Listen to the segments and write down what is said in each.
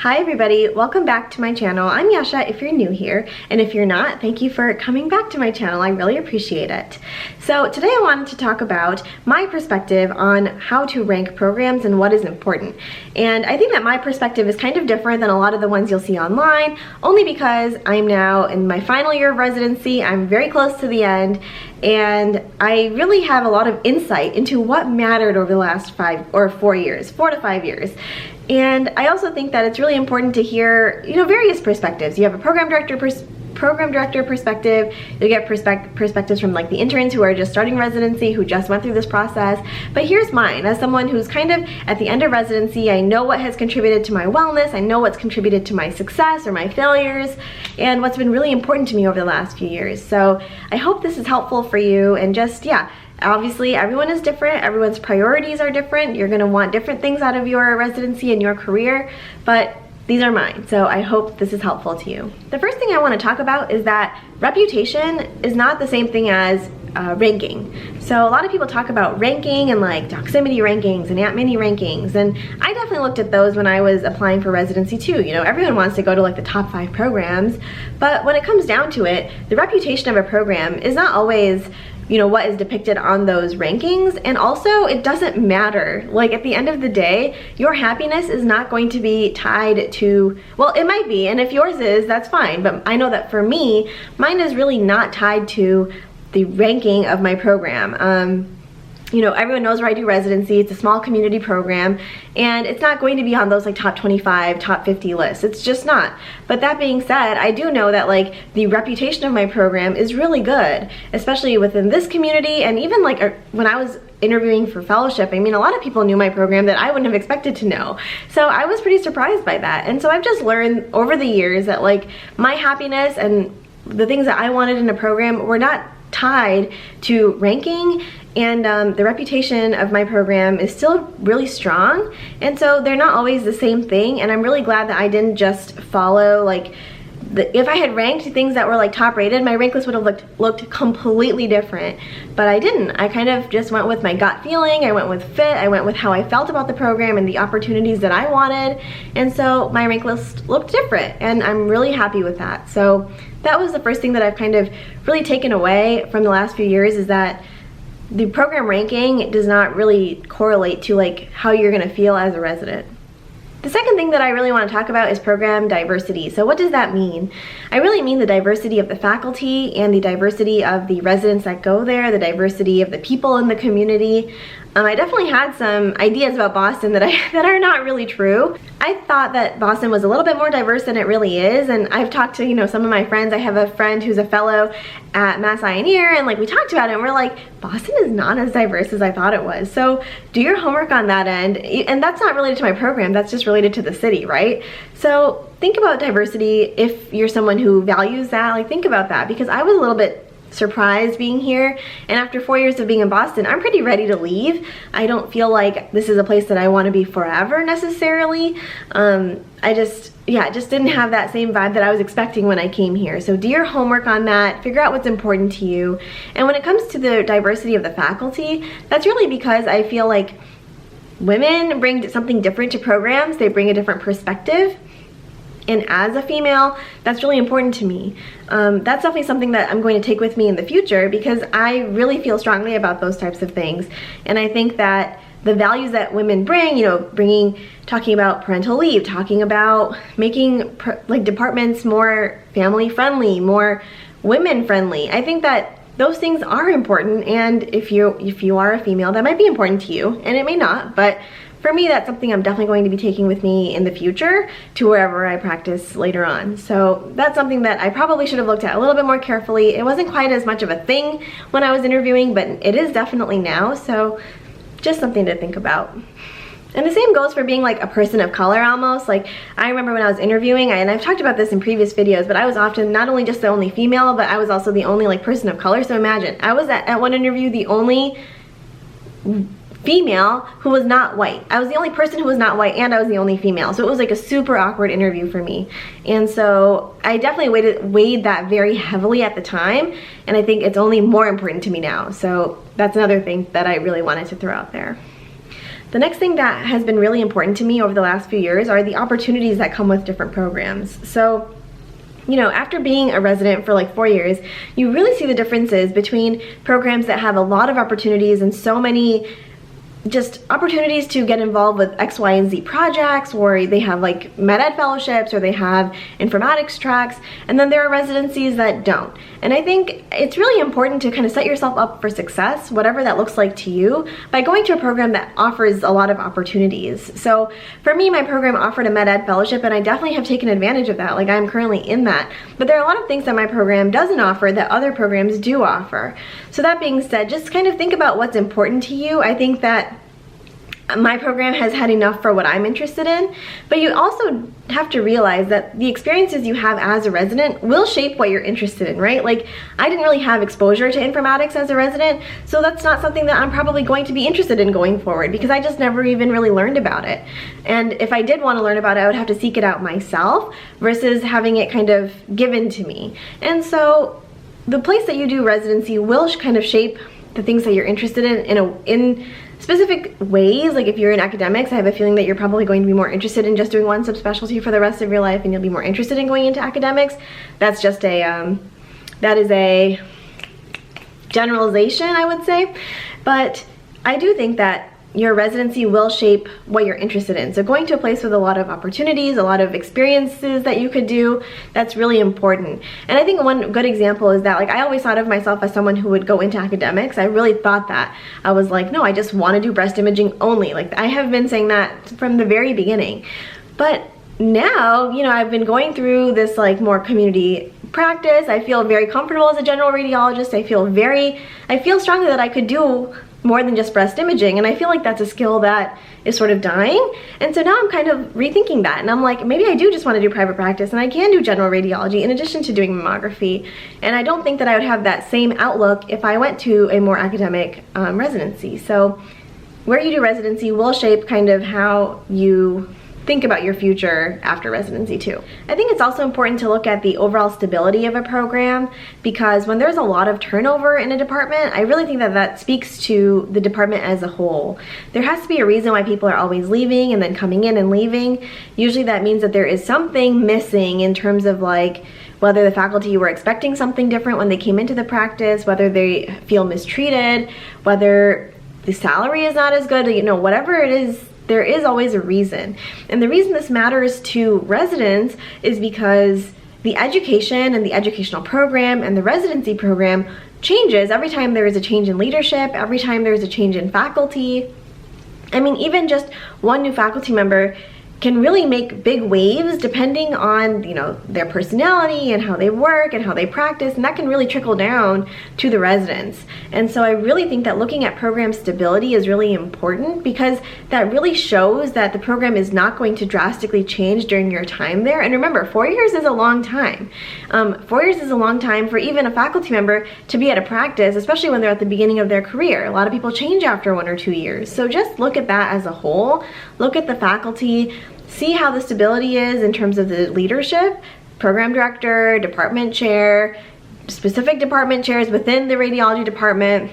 Hi everybody, welcome back to my channel. I'm Yasha if you're new here, and if you're not, thank you for coming back to my channel. I really appreciate it. So today I wanted to talk about my perspective on how to rank programs and what is important. And I think that my perspective is kind of different than a lot of the ones you'll see online, only because I'm now in my final year of residency. I'm very close to the end, and I really have a lot of insight into what mattered over the last 4 to 5 years. And I also think that it's really important to hear, various perspectives. You have a program director perspective, you get perspectives from like the interns who are just starting residency, who just went through this process. But here's mine, as someone who's kind of at the end of residency. I know what has contributed to my wellness, I know what's contributed to my success or my failures, and what's been really important to me over the last few years. So I hope this is helpful for you, and just, obviously everyone is different, everyone's priorities are different, you're gonna want different things out of your residency and your career, but these are mine, so I hope this is helpful to you. The first thing I want to talk about is that reputation is not the same thing as ranking. So a lot of people talk about ranking and like Doximity rankings and Aunt Minnie rankings, and I definitely looked at those when I was applying for residency too. Everyone wants to go to like the top 5 programs, but when it comes down to it, the reputation of a program is not always what is depicted on those rankings. And also, it doesn't matter. Like, at the end of the day, your happiness is not going to be tied to, well, it might be, and if yours is, that's fine, but I know that for me, mine is really not tied to the ranking of my program. Everyone knows where I do residency. It's a small community program, and it's not going to be on those like top 25, top 50 lists. It's just not. But that being said, I do know that like the reputation of my program is really good, especially within this community, and even like when I was interviewing for fellowship, a lot of people knew my program that I wouldn't have expected to know. So I was pretty surprised by that. And so I've just learned over the years that like my happiness and the things that I wanted in a program were not tied to ranking, and the reputation of my program is still really strong, and so they're not always the same thing. And I'm really glad that I didn't just follow like if I had ranked things that were like top rated, my rank list would have looked completely different, but I didn't. I kind of just went with my gut feeling, I went with fit, I went with how I felt about the program and the opportunities that I wanted, and so my rank list looked different, and I'm really happy with that. So that was the first thing that I've kind of really taken away from the last few years, is that the program ranking does not really correlate to like how you're gonna feel as a resident. The second thing that I really want to talk about is program diversity. So what does that mean? I really mean the diversity of the faculty and the diversity of the residents that go there, the diversity of the people in the community. I definitely had some ideas about Boston that are not really true. I thought that Boston was a little bit more diverse than it really is, and I've talked to some of my friends. I have a friend who's a fellow at Mass Ioneer, and like we talked about it, and we're like, Boston is not as diverse as I thought it was. So do your homework on that end, and that's not related to my program, that's just related to the city, right? So think about diversity if you're someone who values that. Like, think about that, because I was a little bit surprised being here, and after 4 years of being in Boston, I'm pretty ready to leave. I don't feel like this is a place that I want to be forever necessarily. I just didn't have that same vibe that I was expecting when I came here. So do your homework on that, figure out what's important to you. And when it comes to the diversity of the faculty, that's really because I feel like women bring something different to programs. They bring a different perspective. And as a female, that's really important to me. That's definitely something that I'm going to take with me in the future, because I really feel strongly about those types of things. And I think that the values that women bring, talking about parental leave, talking about making departments more family friendly, more women friendly. I think that those things are important, and if you are a female, that might be important to you, and it may not, but for me, that's something I'm definitely going to be taking with me in the future to wherever I practice later on. So that's something that I probably should have looked at a little bit more carefully. It wasn't quite as much of a thing when I was interviewing, but it is definitely now, so just something to think about. And the same goes for being like a person of color almost. Like, I remember when I was interviewing, and I've talked about this in previous videos, but I was often not only just the only female, but I was also the only like person of color. So imagine, I was at one interview the only female who was not white. I was the only person who was not white, and I was the only female. So it was like a super awkward interview for me. And so I definitely weighed that very heavily at the time, and I think it's only more important to me now. So that's another thing that I really wanted to throw out there. The next thing that has been really important to me over the last few years are the opportunities that come with different programs. So, you know, after being a resident for like 4 years, you really see the differences between programs that have a lot of opportunities and so many just opportunities to get involved with X, Y, and Z projects, or they have like med ed fellowships, or they have informatics tracks, and then there are residencies that don't. And I think it's really important to kind of set yourself up for success, whatever that looks like to you, by going to a program that offers a lot of opportunities. So for me, my program offered a med ed fellowship, and I definitely have taken advantage of that. Like, I'm currently in that. But there are a lot of things that my program doesn't offer that other programs do offer. So that being said, just kind of think about what's important to you. I think that my program has had enough for what I'm interested in, but you also have to realize that the experiences you have as a resident will shape what you're interested in, right? Like, I didn't really have exposure to informatics as a resident, so that's not something that I'm probably going to be interested in going forward, because I just never even really learned about it. And if I did want to learn about it, I would have to seek it out myself versus having it kind of given to me. And so the place that you do residency will kind of shape the things that you're interested in specific ways. Like, if you're in academics, I have a feeling that you're probably going to be more interested in just doing one subspecialty for the rest of your life, and you'll be more interested in going into academics. That's just a, that is a generalization, I would say. But I do think that your residency will shape what you're interested in. So going to a place with a lot of opportunities, a lot of experiences that you could do, that's really important. And I think one good example is that, like, I always thought of myself as someone who would go into academics. I really thought that. I was like, no, I just want to do breast imaging only. Like, I have been saying that from the very beginning. But now, you know, I've been going through this like more community practice. I feel very comfortable as a general radiologist. I feel strongly that I could do more than just breast imaging, and I feel like that's a skill that is sort of dying. And so now I'm kind of rethinking that, and I'm like, maybe I do just want to do private practice, and I can do general radiology in addition to doing mammography. And I don't think that I would have that same outlook if I went to a more academic residency. So where you do residency will shape kind of how you think about your future after residency too. I think it's also important to look at the overall stability of a program, because when there's a lot of turnover in a department, I really think that that speaks to the department as a whole. There has to be a reason why people are always leaving and then coming in and leaving. Usually that means that there is something missing in terms of like whether the faculty were expecting something different when they came into the practice, whether they feel mistreated, whether the salary is not as good, you know, whatever it is. There is always a reason. And the reason this matters to residents is because the education and the educational program and the residency program changes every time there is a change in leadership, every time there is a change in faculty. I mean, even just one new faculty member can really make big waves depending on, you know, their personality and how they work and how they practice, and that can really trickle down to the residents. And so I really think that looking at program stability is really important, because that really shows that the program is not going to drastically change during your time there. And remember, 4 years is a long time. 4 years is a long time for even a faculty member to be at a practice, especially when they're at the beginning of their career. A lot of people change after 1 or 2 years. So just look at that as a whole. Look at the faculty. See how the stability is in terms of the leadership, program director, department chair, specific department chairs within the radiology department,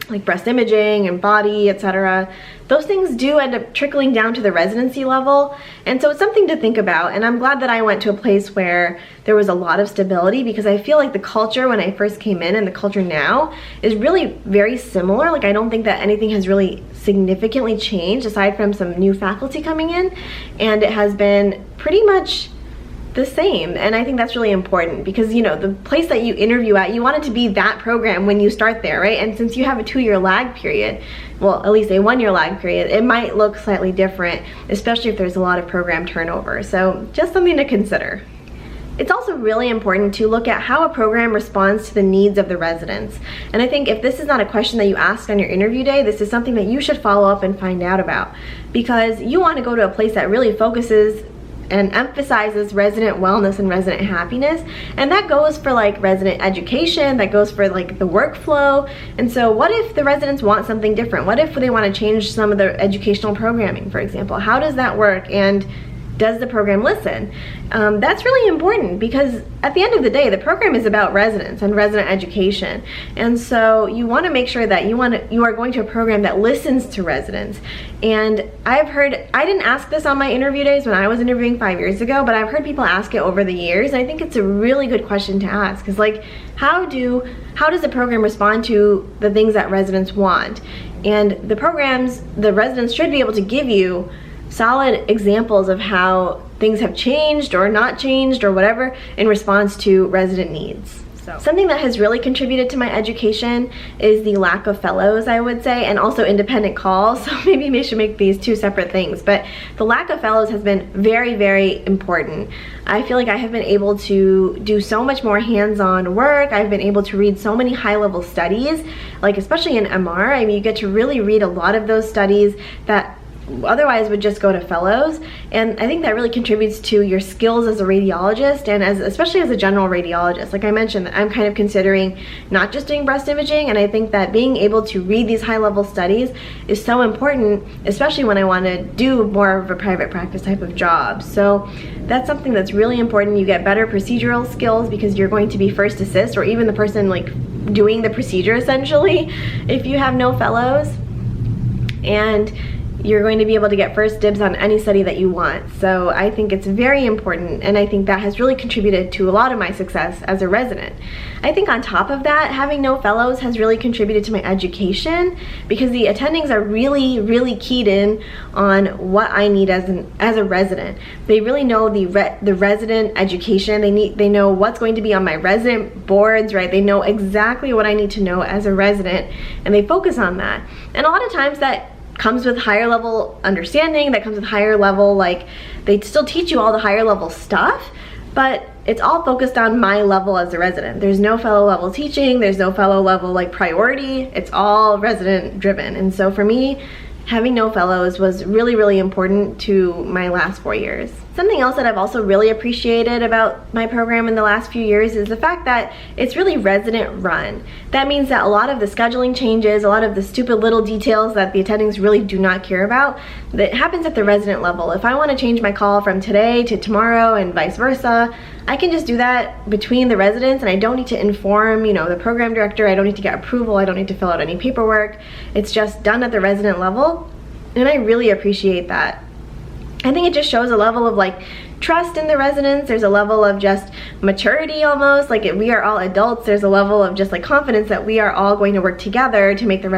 like breast imaging and body, etc. Those things do end up trickling down to the residency level. And so it's something to think about. And I'm glad that I went to a place where there was a lot of stability, because I feel like the culture when I first came in and the culture now is really very similar. Like, I don't think that anything has really significantly changed aside from some new faculty coming in, and it has been pretty much the same. And I think that's really important, because, you know, the place that you interview at, you want it to be that program when you start there, right? And since you have a 2-year lag period, well, at least a 1-year lag period, it might look slightly different, especially if there's a lot of program turnover. So just something to consider. It's also really important to look at how a program responds to the needs of the residents. And I think if this is not a question that you ask on your interview day, this is something that you should follow up and find out about, because you want to go to a place that really focuses and emphasizes resident wellness and resident happiness. And that goes for like resident education, that goes for like the workflow. And so what if the residents want something different? What if they want to change some of the educational programming, for example? How does that work? And does the program listen? That's really important because at the end of the day, the program is about residents and resident education. And so you want to make sure that you are going to a program that listens to residents. And I've heard, I didn't ask this on my interview days when I was interviewing 5 years ago, but I've heard people ask it over the years. And I think it's a really good question to ask. Is like, how does the program respond to the things that residents want? And the residents should be able to give you solid examples of how things have changed or not changed or whatever in response to resident needs. So something that has really contributed to my education is the lack of fellows, I would say, and also independent calls. So maybe we should make these two separate things, but the lack of fellows has been very, very important. I feel like I have been able to do so much more hands-on work. I've been able to read so many high-level studies, like especially in MR. I mean, you get to really read a lot of those studies that otherwise would just go to fellows, and I think that really contributes to your skills as a radiologist and especially as a general radiologist. Like I mentioned, I'm kind of considering not just doing breast imaging, and I think that being able to read these high-level studies is so important, especially when I want to do more of a private practice type of job. So that's something that's really important. You get better procedural skills because you're going to be first assist, or even the person like doing the procedure essentially, if you have no fellows. And you're going to be able to get first dibs on any study that you want. So I think it's very important, and I think that has really contributed to a lot of my success as a resident. I think on top of that, having no fellows has really contributed to my education because the attendings are really, really keyed in on what I need as a resident. They really know the resident education. They know what's going to be on my resident boards, right? They know exactly what I need to know as a resident, and they focus on that. And a lot of times that comes with higher level understanding, that comes with higher level, like they still teach you all the higher level stuff, but it's all focused on my level as a resident. There's no fellow level teaching, there's no fellow level like priority, it's all resident driven. And so for me, having no fellows was really, really important to my last 4 years. Something else that I've also really appreciated about my program in the last few years is the fact that it's really resident run. That means that a lot of the scheduling changes, a lot of the stupid little details that the attendings really do not care about, that happens at the resident level. If I want to change my call from today to tomorrow and vice versa, I can just do that between the residents, and I don't need to inform, the program director. I don't need to get approval. I don't need to fill out any paperwork. It's just done at the resident level, and I really appreciate that. I think it just shows a level of like trust in the residents. There's a level of just maturity almost, like if we are all adults, there's a level of just like confidence that we are all going to work together to make the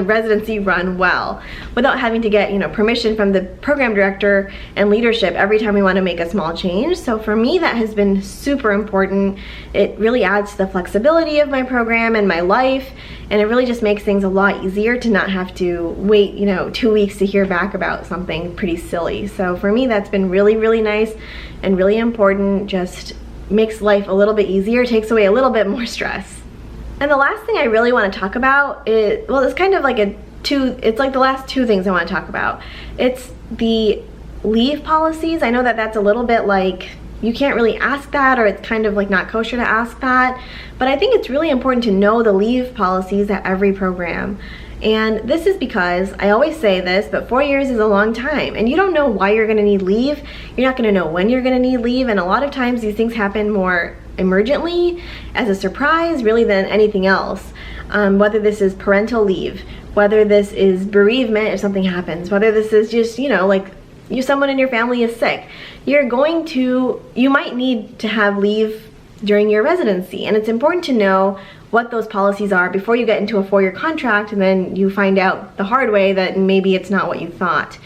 residency run well without having to get permission from the program director and leadership every time we want to make a small change. So for me, that has been super important. It really adds to the flexibility of my program and my life, and it really just makes things a lot easier to not have to wait 2 weeks to hear back about something pretty silly. So for me, that's been really, really nice and really important. Just makes life a little bit easier, takes away a little bit more stress. And the last thing I really want to talk about is, well, it's kind of like it's like the last two things I want to talk about. It's the leave policies. I know that that's a little bit like, you can't really ask that, or it's kind of like not kosher to ask that, but I think it's really important to know the leave policies at every program. And this is because, I always say this, but 4 years is a long time, and you don't know why you're going to need leave. You're not going to know when you're going to need leave, and a lot of times these things happen more emergently, as a surprise, really, than anything else. Whether this is parental leave, whether this is bereavement if something happens, whether this is just, like someone in your family is sick, you might need to have leave during your residency, and it's important to know what those policies are before you get into a 4-year contract and then you find out the hard way that maybe it's not what you thought.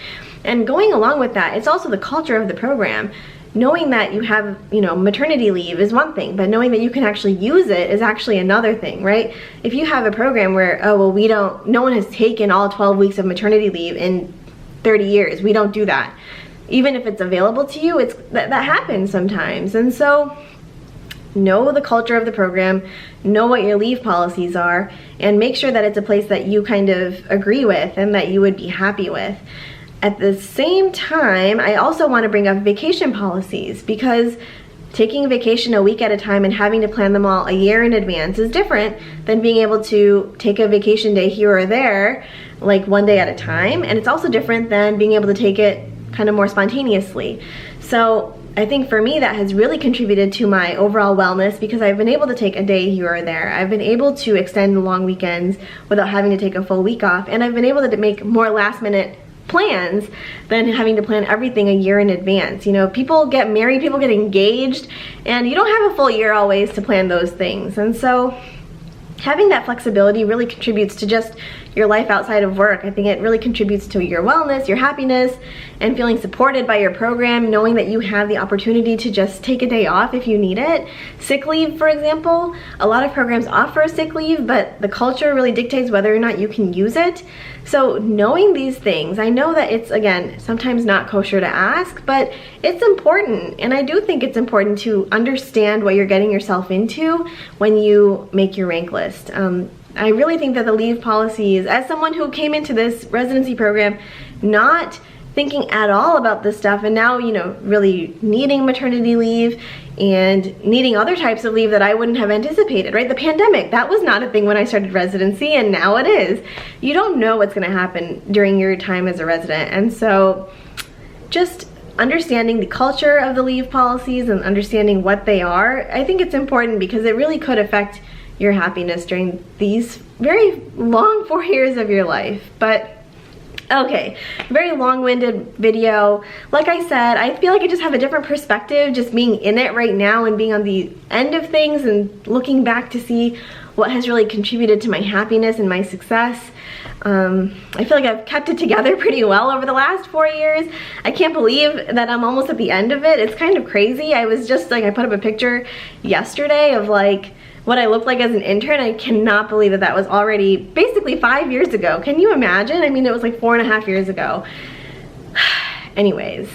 And going along with that, it's also the culture of the program. Knowing that you have, maternity leave is one thing, but knowing that you can actually use it is actually another thing, right? If you have a program where, no one has taken all 12 weeks of maternity leave in 30 years, we don't do that. Even if it's available to you, that happens sometimes. And so know the culture of the program, know what your leave policies are, and make sure that it's a place that you kind of agree with and that you would be happy with. At the same time, I also want to bring up vacation policies, because taking a vacation a week at a time and having to plan them all a year in advance is different than being able to take a vacation day here or there, like one day at a time. And it's also different than being able to take it kind of more spontaneously. So I think for me that has really contributed to my overall wellness because I've been able to take a day here or there. I've been able to extend long weekends without having to take a full week off, and I've been able to make more last minute plans than having to plan everything a year in advance. You know, people get married, people get engaged, and you don't have a full year always to plan those things. And so having that flexibility really contributes to just your life outside of work. I think it really contributes to your wellness, your happiness, and feeling supported by your program, knowing that you have the opportunity to just take a day off if you need it. Sick leave, for example, a lot of programs offer sick leave, but the culture really dictates whether or not you can use it. So knowing these things, I know that it's, again, sometimes not kosher to ask, but it's important. And I do think it's important to understand what you're getting yourself into when you make your rank list. I really think that the leave policies, as someone who came into this residency program not thinking at all about this stuff, and now, you know, really needing maternity leave and needing other types of leave that I wouldn't have anticipated, right? The pandemic, that was not a thing when I started residency, and now it is. You don't know what's gonna happen during your time as a resident, and so just understanding the culture of the leave policies and understanding what they are, I think it's important because it really could affect your happiness during these very long 4 years of your life. But okay, very long-winded video. Like I said, I feel like I just have a different perspective just being in it right now and being on the end of things and looking back to see what has really contributed to my happiness and my success. I feel like I've kept it together pretty well over the last 4 years. I can't believe that I'm almost at the end of it. It's kind of crazy. I was just like, I put up a picture yesterday of like what I looked like as an intern. I cannot believe that that was already basically 5 years ago. Can you imagine? I mean, it was like 4.5 years ago. Anyways,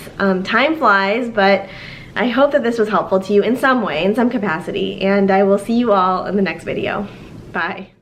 time flies, but I hope that this was helpful to you in some way, in some capacity, and I will see you all in the next video. Bye.